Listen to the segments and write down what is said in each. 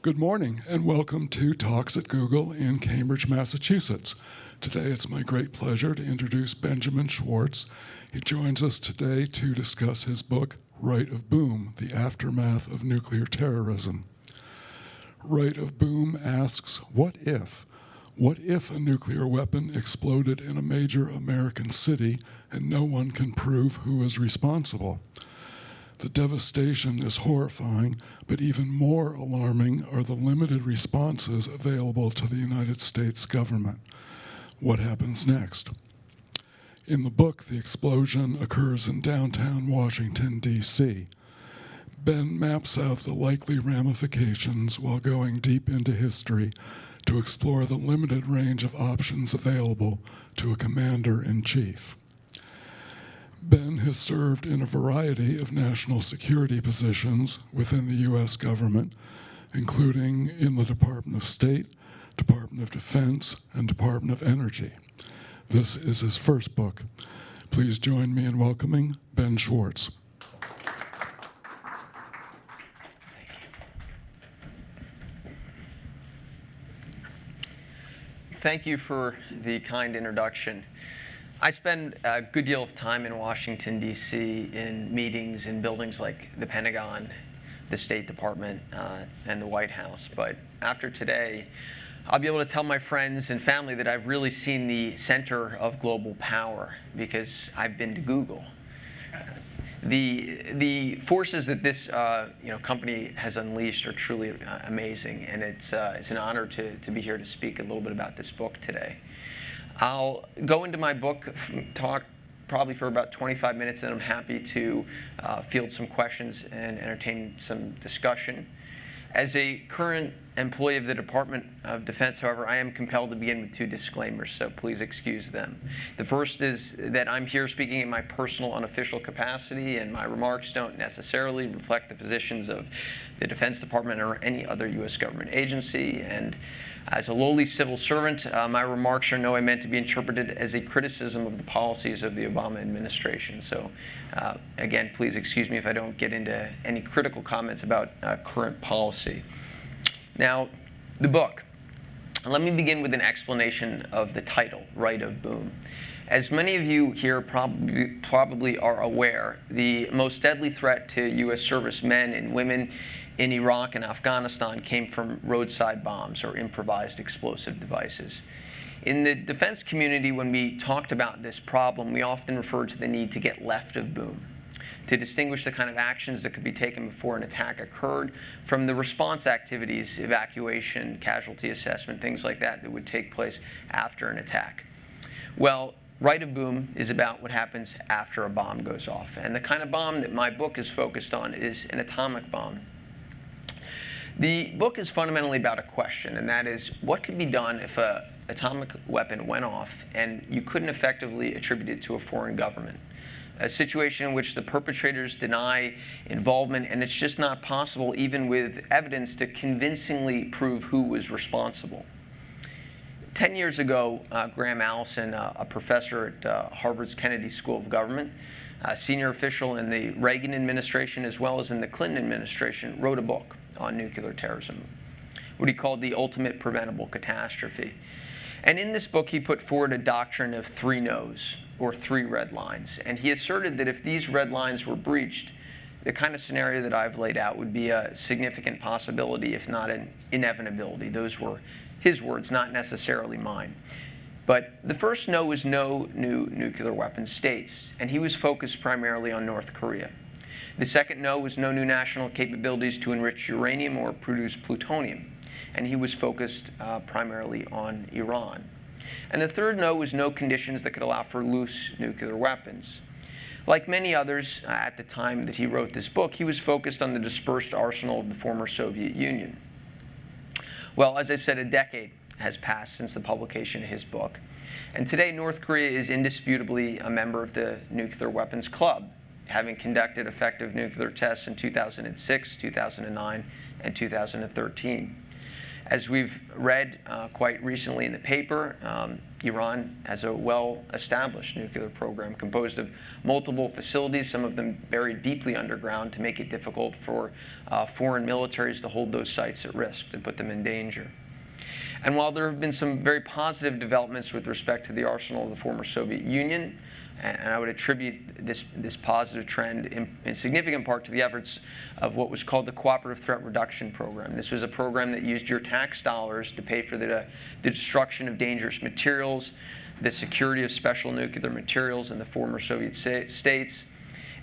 Good morning, and welcome to Talks at Google in Cambridge, Massachusetts. Today it's my great pleasure to introduce Benjamin Schwartz. He joins us today to discuss his book, Right of Boom, The Aftermath of Nuclear Terrorism. Right of Boom asks, what if? What if a nuclear weapon exploded in a major American city and no one can prove who is responsible? The devastation is horrifying, but even more alarming are the limited responses available to the United States government. What happens next? In the book, the explosion occurs in downtown Washington, D.C. Ben maps out the likely ramifications while going deep into history to explore the limited range of options available to a commander-in-chief. Ben has served in a variety of national security positions within the U.S. government, including in the Department of State, Department of Defense, and Department of Energy. This is his first book. Please join me in welcoming Ben Schwartz. Thank you for the kind introduction. I spend a good deal of time in Washington, D.C. in meetings in buildings like the Pentagon, the State Department, and the White House. But after today, I'll be able to tell my friends and family that I've really seen the center of global power because I've been to Google. The forces that this company has unleashed are truly amazing, and it's an honor to be here to speak a little bit about this book today. I'll go into my book, talk probably for about 25 minutes, and I'm happy to field some questions and entertain some discussion. As a current employee of the Department of Defense, however, I am compelled to begin with two disclaimers, so please excuse them. The first is that I'm here speaking in my personal unofficial capacity, and my remarks don't necessarily reflect the positions of the Defense Department or any other U.S. government agency. And as a lowly civil servant, my remarks are no way meant to be interpreted as a criticism of the policies of the Obama administration. So again, please excuse me if I don't get into any critical comments about current policy. Now, the book. Let me begin with an explanation of the title, Right of Boom. As many of you here probably are aware, the most deadly threat to U.S. servicemen and women in Iraq and Afghanistan came from roadside bombs or improvised explosive devices. In the defense community, when we talked about this problem, we often referred to the need to get left of boom, to distinguish the kind of actions that could be taken before an attack occurred from the response activities, evacuation, casualty assessment, things like that would take place after an attack. Well, Right of Boom is about what happens after a bomb goes off. And the kind of bomb that my book is focused on is an atomic bomb. The book is fundamentally about a question, and that is, what could be done if an atomic weapon went off and you couldn't effectively attribute it to a foreign government? A situation in which the perpetrators deny involvement, and it's just not possible, even with evidence, to convincingly prove who was responsible. 10 years ago, Graham Allison, a professor at Harvard's Kennedy School of Government, a senior official in the Reagan administration as well as in the Clinton administration, wrote a book on nuclear terrorism, what he called the ultimate preventable catastrophe. And in this book, he put forward a doctrine of three no's, or three red lines. And he asserted that if these red lines were breached, the kind of scenario that I've laid out would be a significant possibility, if not an inevitability. Those were his words, not necessarily mine. But the first no was no new nuclear weapon states, and he was focused primarily on North Korea. The second no was no new national capabilities to enrich uranium or produce plutonium, and he was focused primarily on Iran. And the third no was no conditions that could allow for loose nuclear weapons. Like many others at the time that he wrote this book, he was focused on the dispersed arsenal of the former Soviet Union. Well, as I've said, a decade has passed since the publication of his book. And today, North Korea is indisputably a member of the Nuclear Weapons Club, having conducted effective nuclear tests in 2006, 2009, and 2013. As we've read quite recently in the paper, Iran has a well-established nuclear program composed of multiple facilities, some of them buried deeply underground to make it difficult for foreign militaries to hold those sites at risk, to put them in danger. And while there have been some very positive developments with respect to the arsenal of the former Soviet Union, and I would attribute this positive trend in significant part to the efforts of what was called the Cooperative Threat Reduction Program. This was a program that used your tax dollars to pay for the destruction of dangerous materials, the security of special nuclear materials in the former Soviet states,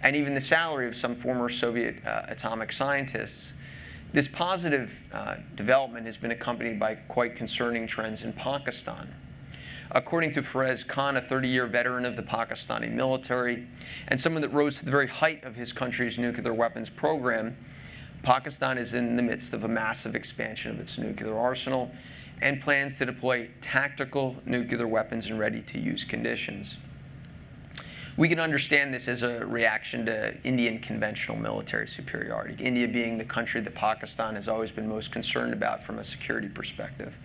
and even the salary of some former Soviet atomic scientists. This positive development has been accompanied by quite concerning trends in Pakistan. According to Faraz Khan, a 30-year veteran of the Pakistani military, and someone that rose to the very height of his country's nuclear weapons program, Pakistan is in the midst of a massive expansion of its nuclear arsenal and plans to deploy tactical nuclear weapons in ready-to-use conditions. We can understand this as a reaction to Indian conventional military superiority, India being the country that Pakistan has always been most concerned about from a security perspective.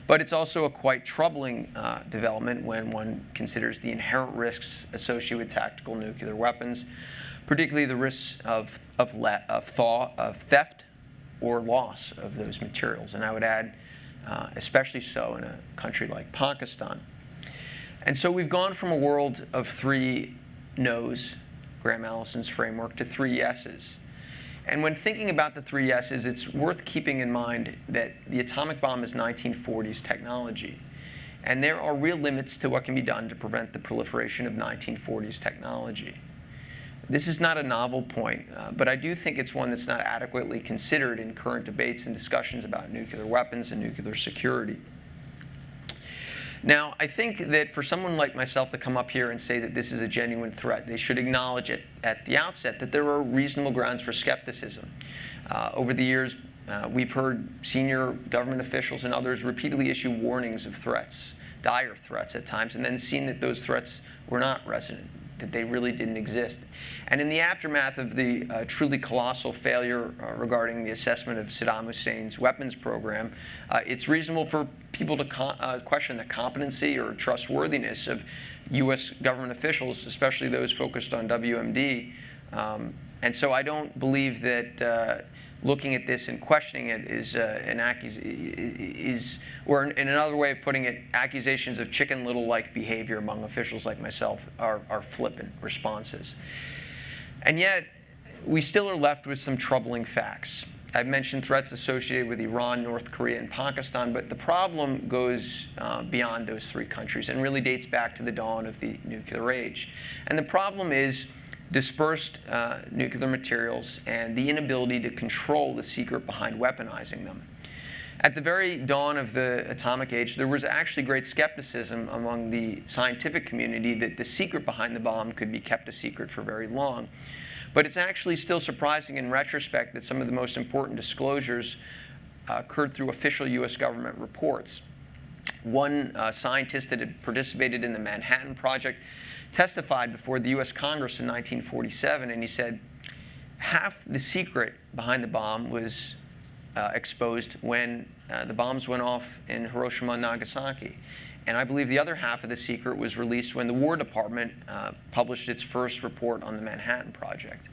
But it's also a quite troubling development when one considers the inherent risks associated with tactical nuclear weapons, particularly the risks of theft or loss of those materials. And I would add, especially so in a country like Pakistan. And so we've gone from a world of 3 no's, Graham Allison's framework, to 3 yeses. And when thinking about the 3 yeses, it's worth keeping in mind that the atomic bomb is 1940s technology. And there are real limits to what can be done to prevent the proliferation of 1940s technology. This is not a novel point, but I do think it's one that's not adequately considered in current debates and discussions about nuclear weapons and nuclear security. Now, I think that for someone like myself to come up here and say that this is a genuine threat, they should acknowledge at the outset that there are reasonable grounds for skepticism. Over the years, we've heard senior government officials and others repeatedly issue warnings of threats, dire threats at times, and then seen that those threats were not resonant, that they really didn't exist. And in the aftermath of the truly colossal failure regarding the assessment of Saddam Hussein's weapons program, it's reasonable for people to question the competency or trustworthiness of U.S. government officials, especially those focused on WMD. And so I don't believe that looking at this and questioning it or in another way of putting it, accusations of Chicken Little-like behavior among officials like myself are flippant responses. And yet, we still are left with some troubling facts. I've mentioned threats associated with Iran, North Korea, and Pakistan, but the problem goes beyond those 3 countries and really dates back to the dawn of the nuclear age. And the problem is dispersed nuclear materials and the inability to control the secret behind weaponizing them. At the very dawn of the atomic age, there was actually great skepticism among the scientific community that the secret behind the bomb could be kept a secret for very long. But it's actually still surprising in retrospect that some of the most important disclosures occurred through official U.S. government reports. One scientist that had participated in the Manhattan Project testified before the U.S. Congress in 1947, and he said half the secret behind the bomb was exposed when the bombs went off in Hiroshima and Nagasaki. And I believe the other half of the secret was released when the War Department published its first report on the Manhattan Project.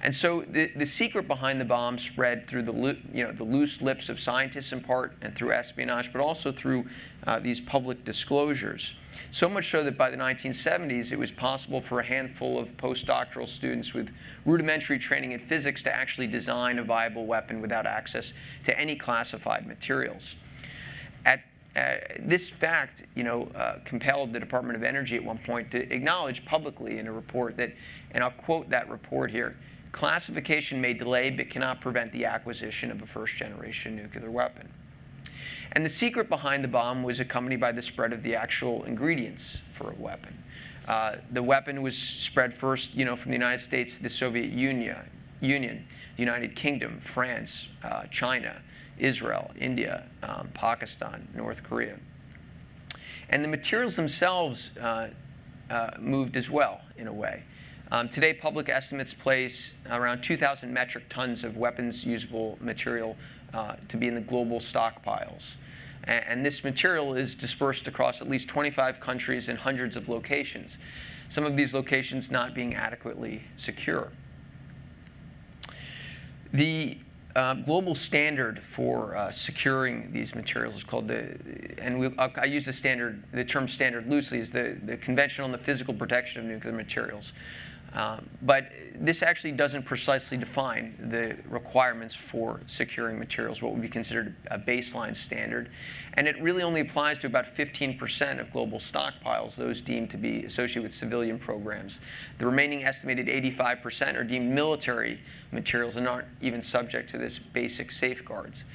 And so the secret behind the bomb spread through the loose lips of scientists in part and through espionage, but also through these public disclosures. So much so that by the 1970s, it was possible for a handful of postdoctoral students with rudimentary training in physics to actually design a viable weapon without access to any classified materials. This fact, compelled the Department of Energy at one point to acknowledge publicly in a report that, and I'll quote that report here, "Classification may delay but cannot prevent the acquisition of a first-generation nuclear weapon." And the secret behind the bomb was accompanied by the spread of the actual ingredients for a weapon. The weapon was spread first, from the United States to the Soviet Union, the United Kingdom, France, China, Israel, India, Pakistan, North Korea. And the materials themselves moved as well, in a way. Today, public estimates place around 2,000 metric tons of weapons-usable material to be in the global stockpiles. And this material is dispersed across at least 25 countries and hundreds of locations, some of these locations not being adequately secure. The global standard for securing these materials is called I use the term standard loosely, is the Convention on the Physical Protection of Nuclear Materials. But this actually doesn't precisely define the requirements for securing materials, what would be considered a baseline standard. And it really only applies to about 15% of global stockpiles, those deemed to be associated with civilian programs. The remaining estimated 85% are deemed military materials and aren't even subject to this basic safeguards.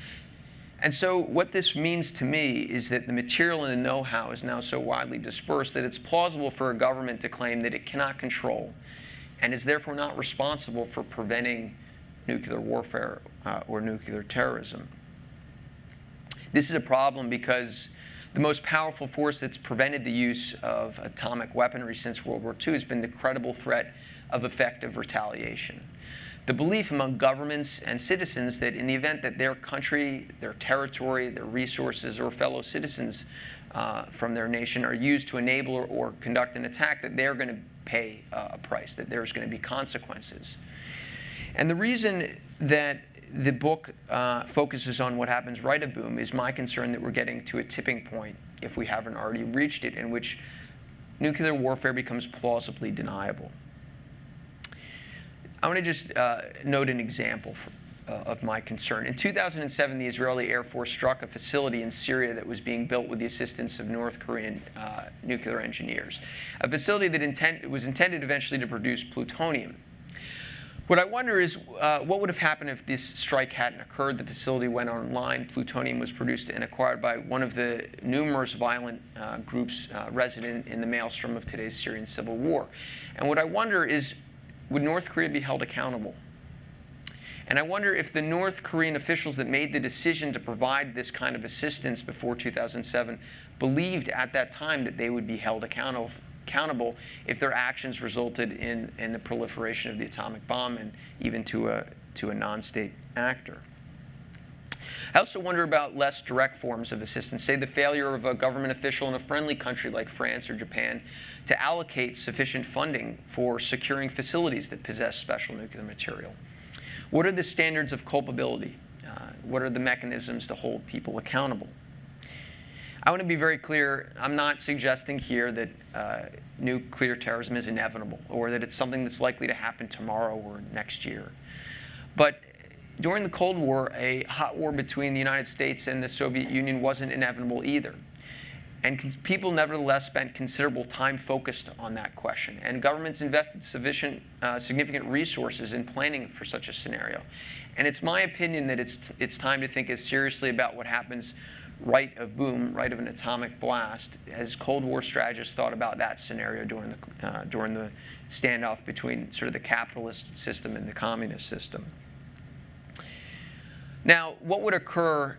And so what this means to me is that the material and the know-how is now so widely dispersed that it's plausible for a government to claim that it cannot control and is therefore not responsible for preventing nuclear warfare or nuclear terrorism. This is a problem because the most powerful force that's prevented the use of atomic weaponry since World War II has been the credible threat of effective retaliation. The belief among governments and citizens that in the event that their country, their territory, their resources, or fellow citizens from their nation are used to enable or conduct an attack, that they're going to pay a price, that there's going to be consequences. And the reason that the book focuses on what happens right of boom is my concern that we're getting to a tipping point, if we haven't already reached it, in which nuclear warfare becomes plausibly deniable. I want to just note an example of my concern. In 2007, the Israeli Air Force struck a facility in Syria that was being built with the assistance of North Korean nuclear engineers, a facility that was intended eventually to produce plutonium. What I wonder is what would have happened if this strike hadn't occurred. The facility went online, plutonium was produced and acquired by one of the numerous violent groups resident in the maelstrom of today's Syrian civil war. And what I wonder is, would North Korea be held accountable? And I wonder if the North Korean officials that made the decision to provide this kind of assistance before 2007 believed at that time that they would be held accountable if their actions resulted in the proliferation of the atomic bomb and even to a non-state actor. I also wonder about less direct forms of assistance, say the failure of a government official in a friendly country like France or Japan to allocate sufficient funding for securing facilities that possess special nuclear material. What are the standards of culpability? What are the mechanisms to hold people accountable? I want to be very clear, I'm not suggesting here that nuclear terrorism is inevitable or that it's something that's likely to happen tomorrow or next year. But during the Cold War, a hot war between the United States and the Soviet Union wasn't inevitable either. And people nevertheless spent considerable time focused on that question. And governments invested significant resources in planning for such a scenario. And it's my opinion that it's time to think as seriously about what happens right of boom, right of an atomic blast, as Cold War strategists thought about that scenario during the standoff between sort of the capitalist system and the communist system. Now, what would occur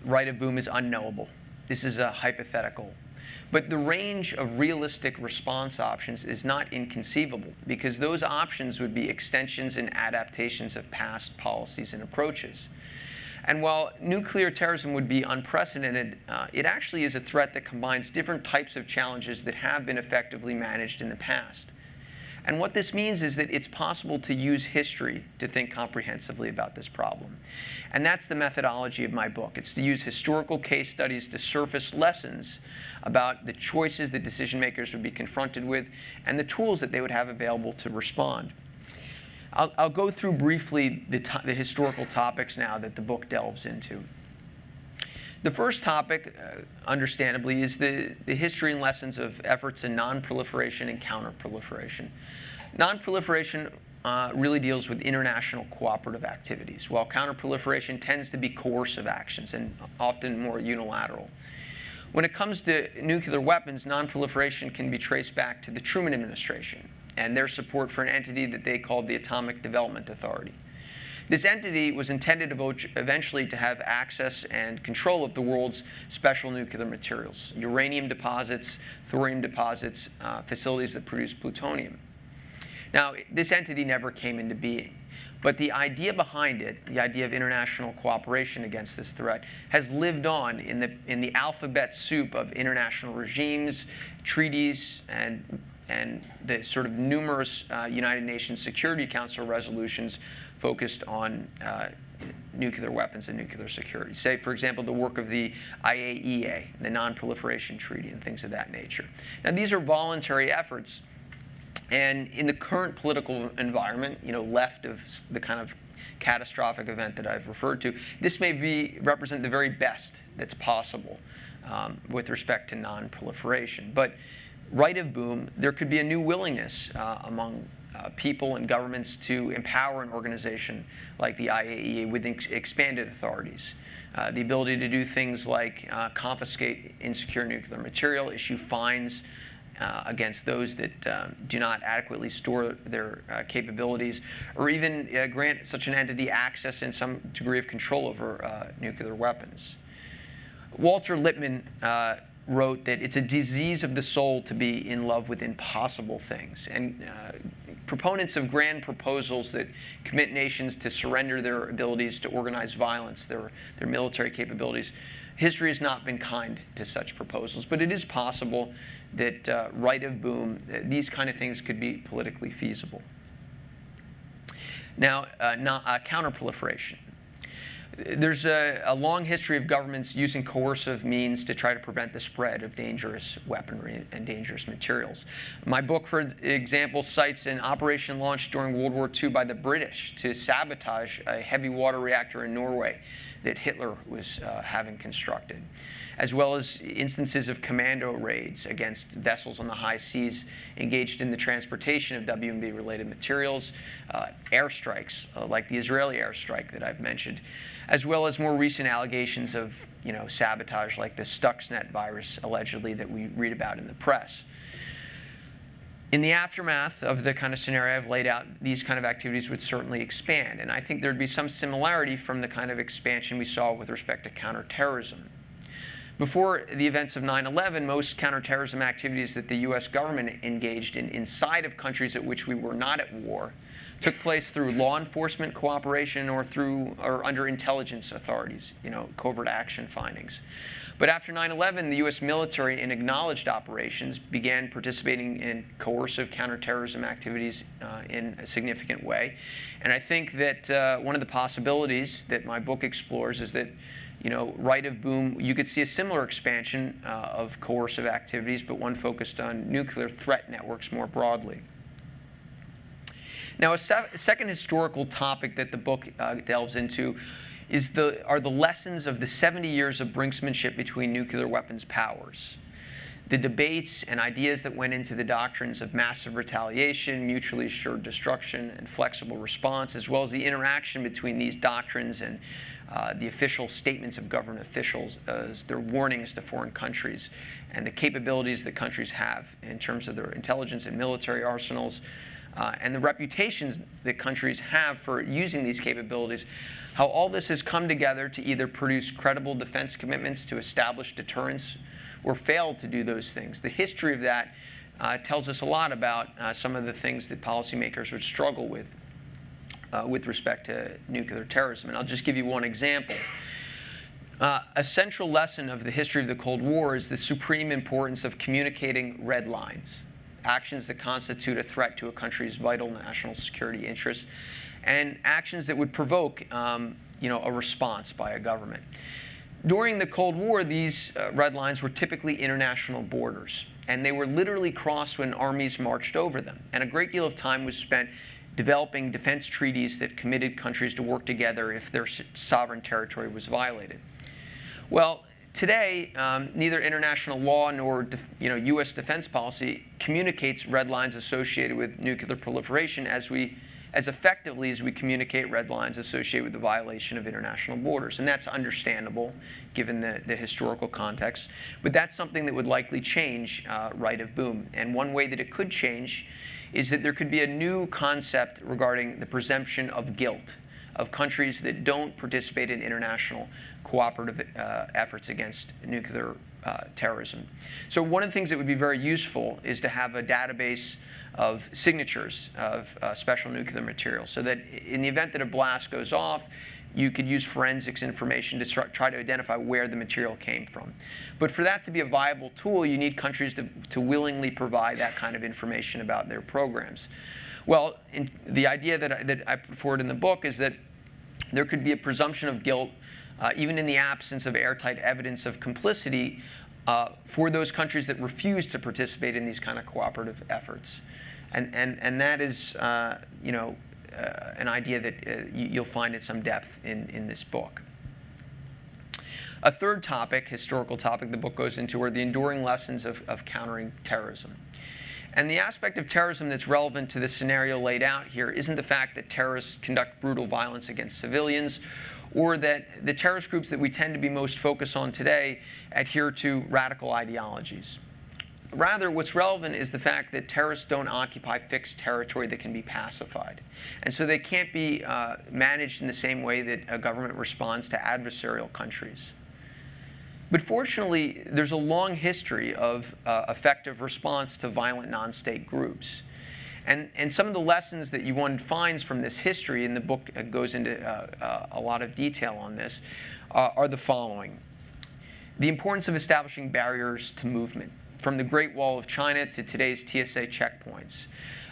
right of boom is unknowable. This is a hypothetical. But the range of realistic response options is not inconceivable, because those options would be extensions and adaptations of past policies and approaches. And while nuclear terrorism would be unprecedented, it actually is a threat that combines different types of challenges that have been effectively managed in the past. And what this means is that it's possible to use history to think comprehensively about this problem. And that's the methodology of my book. It's to use historical case studies to surface lessons about the choices that decision makers would be confronted with and the tools that they would have available to respond. I'll go through briefly the historical topics now that the book delves into. The first topic, understandably, is the history and lessons of efforts in non-proliferation and counter-proliferation. Non-proliferation really deals with international cooperative activities, while counter-proliferation tends to be coercive actions and often more unilateral. When it comes to nuclear weapons, non-proliferation can be traced back to the Truman administration and their support for an entity that they called the Atomic Development Authority. This entity was intended eventually to have access and control of the world's special nuclear materials, uranium deposits, thorium deposits, facilities that produce plutonium. Now, this entity never came into being. But the idea behind it, the idea of international cooperation against this threat, has lived on in the alphabet soup of international regimes, treaties, and the sort of numerous United Nations Security Council resolutions focused on nuclear weapons and nuclear security. Say, for example, the work of the IAEA, the Non-Proliferation Treaty, and things of that nature. Now, these are voluntary efforts. And in the current political environment, left of the kind of catastrophic event that I've referred to, this may represent the very best that's possible with respect to non-proliferation. But right of boom, there could be a new willingness among people and governments to empower an organization like the IAEA with expanded authorities. The ability to do things like confiscate insecure nuclear material, issue fines against those that do not adequately store their capabilities, or even grant such an entity access and some degree of control over nuclear weapons. Walter Lippmann wrote that it's a disease of the soul to be in love with impossible things. And proponents of grand proposals that commit nations to surrender their abilities to organize violence, their military capabilities, history has not been kind to such proposals. But it is possible that right of boom, these kind of things could be politically feasible. Now, counter-proliferation. There's a long history of governments using coercive means to try to prevent the spread of dangerous weaponry and dangerous materials. My book, for example, cites an operation launched during World War II by the British to sabotage a heavy water reactor in Norway that Hitler was having constructed, as well as instances of commando raids against vessels on the high seas engaged in the transportation of WMD-related materials, airstrikes like the Israeli airstrike that I've mentioned, as well as more recent allegations of sabotage like the Stuxnet virus, allegedly, that we read about in the press. In the aftermath of the kind of scenario I've laid out, these kind of activities would certainly expand. And I think there'd be some similarity from the kind of expansion we saw with respect to counterterrorism. Before the events of 9/11, most counterterrorism activities that the US government engaged in inside of countries at which we were not at war took place through law enforcement cooperation or under intelligence authorities, covert action findings. But after 9/11, the US military, in acknowledged operations, began participating in coercive counterterrorism activities in a significant way. And I think that one of the possibilities that my book explores is that right of boom, you could see a similar expansion of coercive activities, but one focused on nuclear threat networks more broadly. Now, a second historical topic that the book delves into are the lessons of the 70 years of brinksmanship between nuclear weapons powers. The debates and ideas that went into the doctrines of massive retaliation, mutually assured destruction, and flexible response, as well as the interaction between these doctrines and the official statements of government officials as their warnings to foreign countries, and the capabilities that countries have in terms of their intelligence and military arsenals, and the reputations that countries have for using these capabilities, how all this has come together to either produce credible defense commitments to establish deterrence or failed to do those things. The history of that tells us a lot about some of the things that policymakers would struggle with respect to nuclear terrorism. And I'll just give you one example. A central lesson of the history of the Cold War is the supreme importance of communicating red lines, actions that constitute a threat to a country's vital national security interests, and actions that would provoke a response by a government. During the Cold War, these red lines were typically international borders, and they were literally crossed when armies marched over them. And a great deal of time was spent developing defense treaties that committed countries to work together if their sovereign territory was violated. Well, today, neither international law nor U.S. defense policy communicates red lines associated with nuclear proliferation as effectively as we communicate red lines associated with the violation of international borders. And that's understandable, given the historical context. But that's something that would likely change right of boom. And one way that it could change is that there could be a new concept regarding the presumption of guilt of countries that don't participate in international cooperative efforts against nuclear terrorism. So one of the things that would be very useful is to have a database of signatures of special nuclear materials, so that in the event that a blast goes off, you could use forensics information to try to identify where the material came from. But for that to be a viable tool, you need countries to willingly provide that kind of information about their programs. Well, the idea that I put forward in the book is that there could be a presumption of guilt, even in the absence of airtight evidence of complicity, for those countries that refuse to participate in these kind of cooperative efforts. And that is, an idea that you'll find at some depth in this book. A third topic, historical topic, the book goes into are the enduring lessons of countering terrorism. And the aspect of terrorism that's relevant to the scenario laid out here isn't the fact that terrorists conduct brutal violence against civilians, or that the terrorist groups that we tend to be most focused on today adhere to radical ideologies. Rather, what's relevant is the fact that terrorists don't occupy fixed territory that can be pacified. And so they can't be managed in the same way that a government responds to adversarial countries. But fortunately, there's a long history of effective response to violent non-state groups. And some of the lessons that one finds from this history, and the book goes into a lot of detail on this, are the following. The importance of establishing barriers to movement, from the Great Wall of China to today's TSA checkpoints.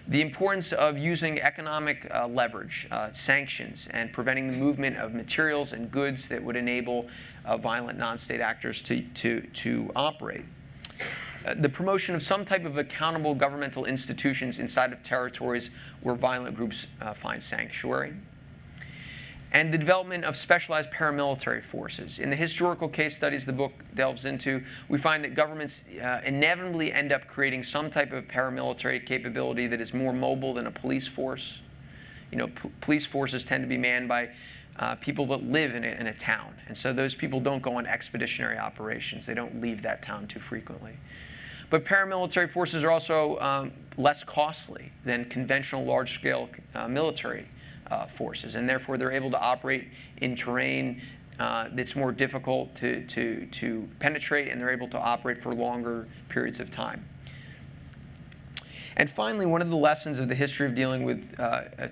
The importance of using economic leverage, sanctions, and preventing the movement of materials and goods that would enable violent non-state actors to operate. The promotion of some type of accountable governmental institutions inside of territories where violent groups find sanctuary. And the development of specialized paramilitary forces. In the historical case studies the book delves into, we find that governments inevitably end up creating some type of paramilitary capability that is more mobile than a police force. Police forces tend to be manned by people that live in a town. And so those people don't go on expeditionary operations. They don't leave that town too frequently. But paramilitary forces are also less costly than conventional large-scale military forces, and therefore they're able to operate in terrain that's more difficult to penetrate, and they're able to operate for longer periods of time. And finally, one of the lessons of the history of dealing with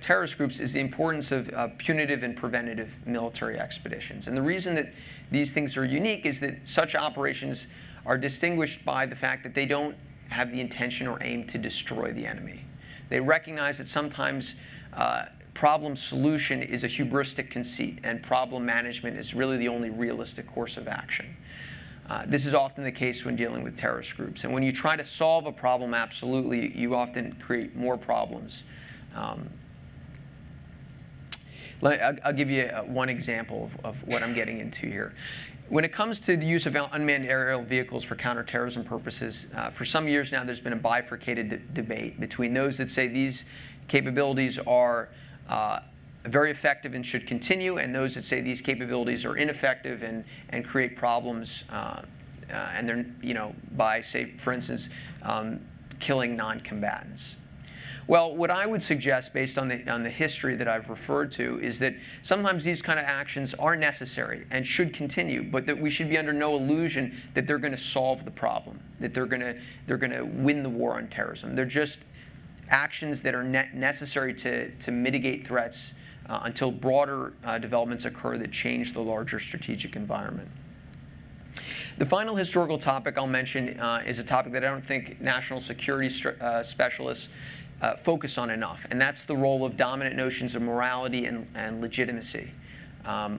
terrorist groups is the importance of punitive and preventative military expeditions. And the reason that these things are unique is that such operations are distinguished by the fact that they don't have the intention or aim to destroy the enemy. They recognize that sometimes problem solution is a hubristic conceit, and problem management is really the only realistic course of action. This is often the case when dealing with terrorist groups. And when you try to solve a problem absolutely, you often create more problems. I'll give you one example of what I'm getting into here. When it comes to the use of unmanned aerial vehicles for counterterrorism purposes, for some years now there's been a bifurcated debate between those that say these capabilities are very effective and should continue, and those that say these capabilities are ineffective and create problems, and they're by, say, for instance, killing non-combatants. Well, what I would suggest, based on the history that I've referred to, is that sometimes these kind of actions are necessary and should continue, but that we should be under no illusion that they're going to solve the problem, that they're going to win the war on terrorism. They're just actions that are necessary to mitigate threats until broader developments occur that change the larger strategic environment. The final historical topic I'll mention is a topic that I don't think national security specialists focus on enough, and that's the role of dominant notions of morality and legitimacy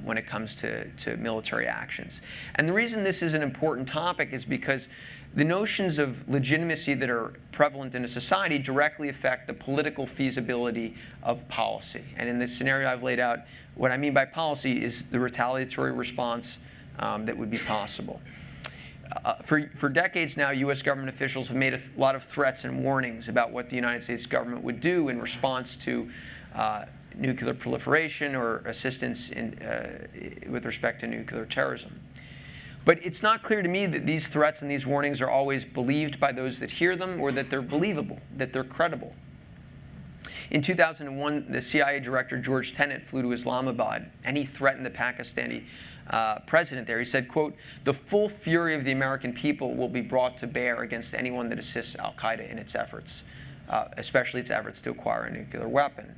when it comes to military actions. And the reason this is an important topic is because the notions of legitimacy that are prevalent in a society directly affect the political feasibility of policy. And in this scenario I've laid out, what I mean by policy is the retaliatory response that would be possible. For decades now, U.S. government officials have made a lot of threats and warnings about what the United States government would do in response to nuclear proliferation or assistance with respect to nuclear terrorism. But it's not clear to me that these threats and these warnings are always believed by those that hear them, or that they're believable, that they're credible. In 2001, the CIA director George Tenet flew to Islamabad, and he threatened the Pakistani president there. He said, quote, "The full fury of the American people will be brought to bear against anyone that assists al-Qaeda in its efforts, especially its efforts to acquire a nuclear weapon."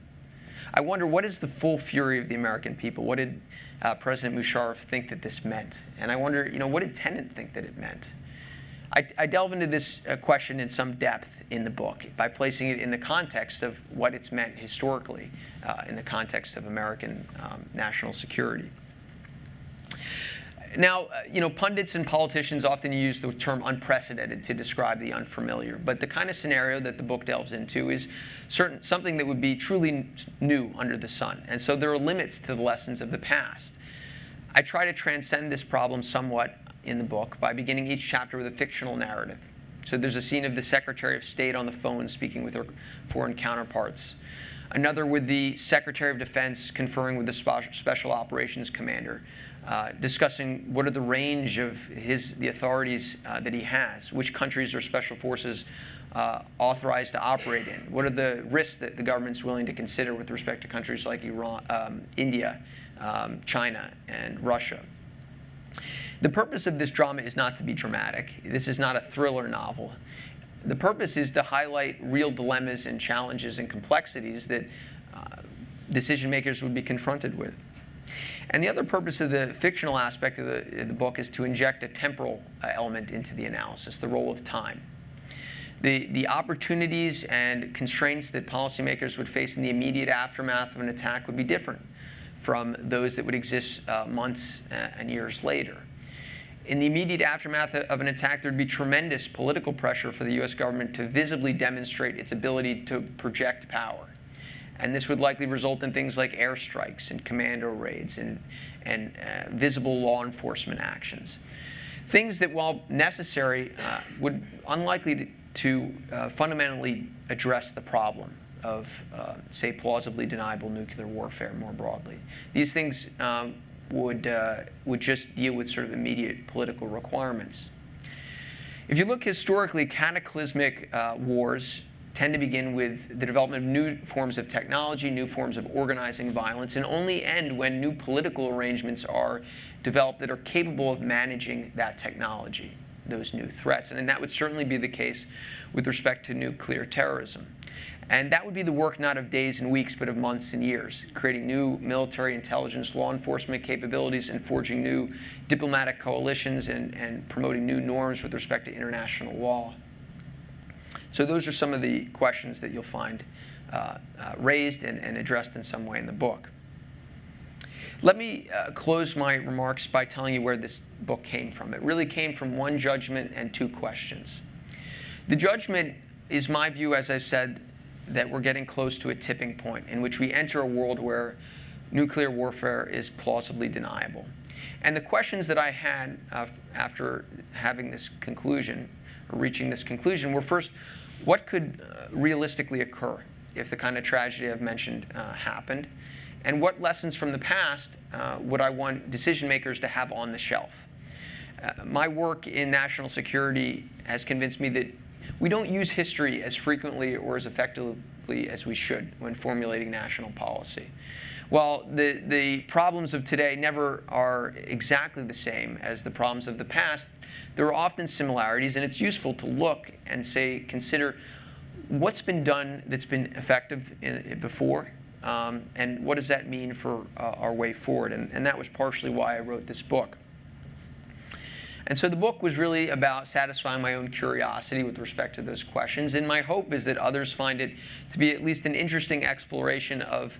I wonder, what is the full fury of the American people? What did President Musharraf think that this meant? And I wonder, what did Tenet think that it meant? I delve into this question in some depth in the book by placing it in the context of what it's meant historically, in the context of American national security. Now, pundits and politicians often use the term unprecedented to describe the unfamiliar, but the kind of scenario that the book delves into is something that would be truly new under the sun. And so there are limits to the lessons of the past. I try to transcend this problem somewhat in the book by beginning each chapter with a fictional narrative. So there's a scene of the Secretary of State on the phone speaking with her foreign counterparts. Another with the Secretary of Defense conferring with the Special Operations Commander, discussing what are the range of the authorities that he has, which countries are special forces authorized to operate in, what are the risks that the government's willing to consider with respect to countries like Iran, India, China, and Russia. The purpose of this drama is not to be dramatic. This is not a thriller novel. The purpose is to highlight real dilemmas and challenges and complexities that decision makers would be confronted with. And the other purpose of the fictional aspect of the book is to inject a temporal element into the analysis, the role of time. The opportunities and constraints that policymakers would face in the immediate aftermath of an attack would be different from those that would exist months and years later. In the immediate aftermath of an attack, there would be tremendous political pressure for the U.S. government to visibly demonstrate its ability to project power. And this would likely result in things like airstrikes and commando raids and visible law enforcement actions. Things that, while necessary, would unlikely to fundamentally address the problem of, say, plausibly deniable nuclear warfare more broadly. These things would just deal with sort of immediate political requirements. If you look historically, cataclysmic wars tend to begin with the development of new forms of technology, new forms of organizing violence, and only end when new political arrangements are developed that are capable of managing that technology, those new threats. And that would certainly be the case with respect to nuclear terrorism. And that would be the work not of days and weeks, but of months and years, creating new military intelligence, law enforcement capabilities, and forging new diplomatic coalitions and promoting new norms with respect to international law. So those are some of the questions that you'll find raised and addressed in some way in the book. Let me close my remarks by telling you where this book came from. It really came from one judgment and two questions. The judgment is my view, as I've said, that we're getting close to a tipping point in which we enter a world where nuclear warfare is plausibly deniable. And the questions that I had after having this conclusion, or reaching this conclusion, were first, what could realistically occur if the kind of tragedy I've mentioned happened? And what lessons from the past would I want decision makers to have on the shelf? My work in national security has convinced me that we don't use history as frequently or as effectively as we should when formulating national policy. While the problems of today never are exactly the same as the problems of the past, there are often similarities, and it's useful to look and consider what's been done that's been effective before, and what does that mean for our way forward. And that was partially why I wrote this book. And so the book was really about satisfying my own curiosity with respect to those questions. And my hope is that others find it to be at least an interesting exploration of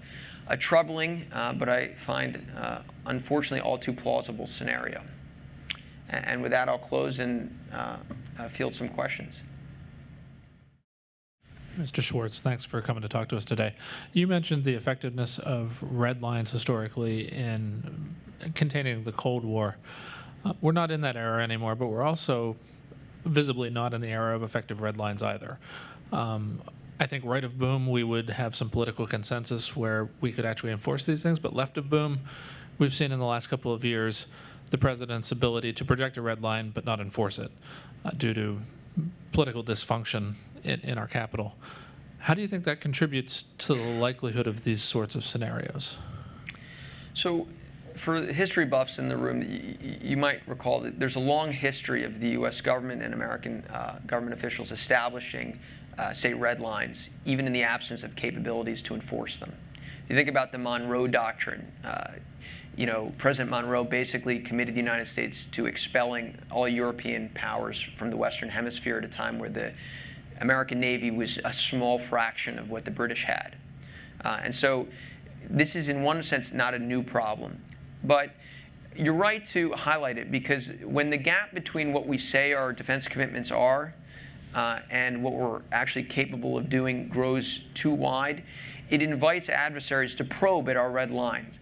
a troubling, but I find, unfortunately, all too plausible scenario. And with that, I'll close and field some questions. Mr. Schwartz, thanks for coming to talk to us today. You mentioned the effectiveness of red lines historically in containing the Cold War. We're not in that era anymore, but we're also visibly not in the era of effective red lines either. I think right of boom, we would have some political consensus where we could actually enforce these things, but left of boom, we've seen in the last couple of years the president's ability to project a red line but not enforce it due to political dysfunction in our capital. How do you think that contributes to the likelihood of these sorts of scenarios? So for history buffs in the room, you might recall that there's a long history of the U.S. government and American government officials establishing, say, red lines, even in the absence of capabilities to enforce them. If you think about the Monroe Doctrine, President Monroe basically committed the United States to expelling all European powers from the Western Hemisphere at a time where the American Navy was a small fraction of what the British had. And so this is, in one sense, not a new problem. But you're right to highlight it, because when the gap between what we say our defense commitments are and what we're actually capable of doing grows too wide, it invites adversaries to probe at our red lines.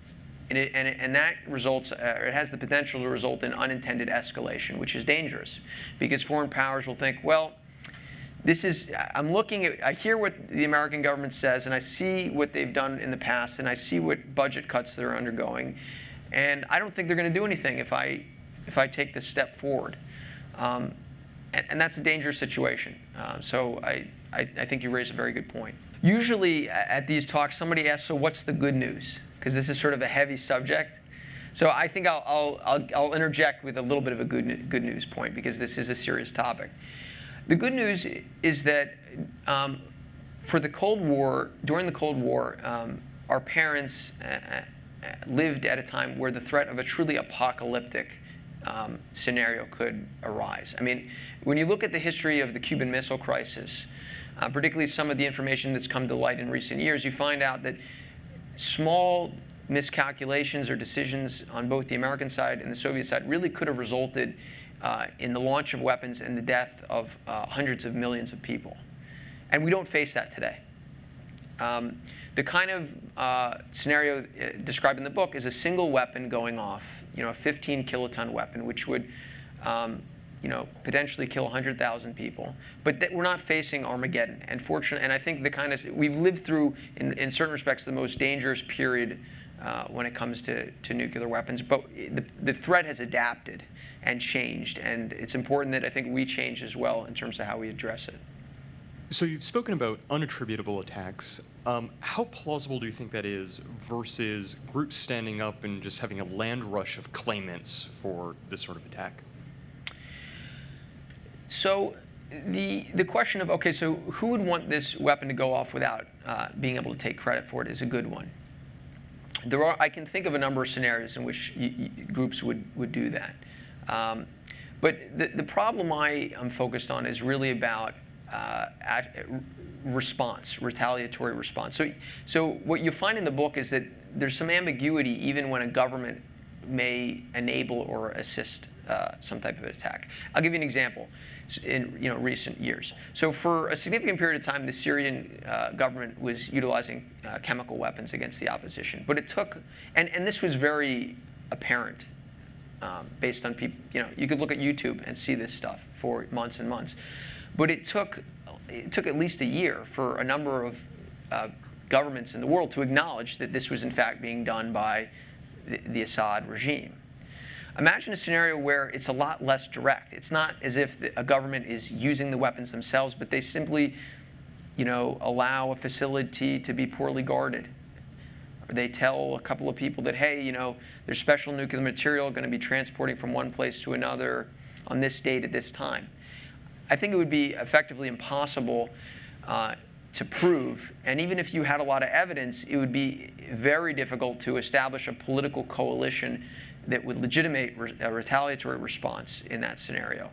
And that results, it has the potential to result in unintended escalation, which is dangerous, because foreign powers will think, well, I hear what the American government says, and I see what they've done in the past, and I see what budget cuts they're undergoing, and I don't think they're going to do anything if I take this step forward. And that's a dangerous situation. So I think you raise a very good point. Usually at these talks, somebody asks, so what's the good news? Because this is sort of a heavy subject. So I think I'll interject with a little bit of a good news point, because this is a serious topic. The good news is that for the Cold War, during the Cold War, our parents lived at a time where the threat of a truly apocalyptic scenario could arise. I mean, when you look at the history of the Cuban Missile Crisis, particularly some of the information that's come to light in recent years, you find out that small miscalculations or decisions on both the American side and the Soviet side really could have resulted in the launch of weapons and the death of hundreds of millions of people. And we don't face that today. The kind of scenario described in the book is a single weapon going off, a 15 kiloton weapon, which would potentially kill 100,000 people. But we're not facing Armageddon. And I think we've lived through, in certain respects, the most dangerous period when it comes to nuclear weapons. But the threat has adapted and changed. And it's important that I think we change as well in terms of how we address it. So you've spoken about unattributable attacks. How plausible do you think that is versus groups standing up and just having a land rush of claimants for this sort of attack? So the question of, okay, so who would want this weapon to go off without being able to take credit for it is a good one. I can think of a number of scenarios in which groups would do that. But the problem I am focused on is really about retaliatory response. So what you find in the book is that there's some ambiguity even when a government may enable or assist some type of attack. I'll give you an example. In recent years, so for a significant period of time, the Syrian government was utilizing chemical weapons against the opposition. But it took, and this was very apparent based on people. You could look at YouTube and see this stuff for months and months. But it took at least a year for a number of governments in the world to acknowledge that this was in fact being done by the Assad regime. Imagine a scenario where it's a lot less direct. It's not as if a government is using the weapons themselves, but they simply, allow a facility to be poorly guarded. Or they tell a couple of people that, hey, there's special nuclear material going to be transporting from one place to another on this date at this time. I think it would be effectively impossible to prove. And even if you had a lot of evidence, it would be very difficult to establish a political coalition that would legitimate a retaliatory response in that scenario.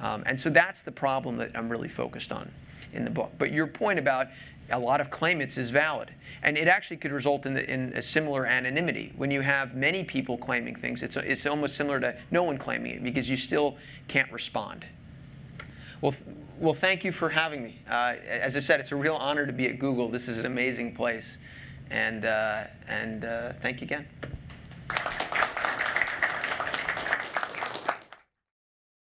And so that's the problem that I'm really focused on in the book. But your point about a lot of claimants is valid. And it actually could result in a similar anonymity. When you have many people claiming things, it's almost similar to no one claiming it, because you still can't respond. Well, thank you for having me. As I said, it's a real honor to be at Google. This is an amazing place. And thank you again.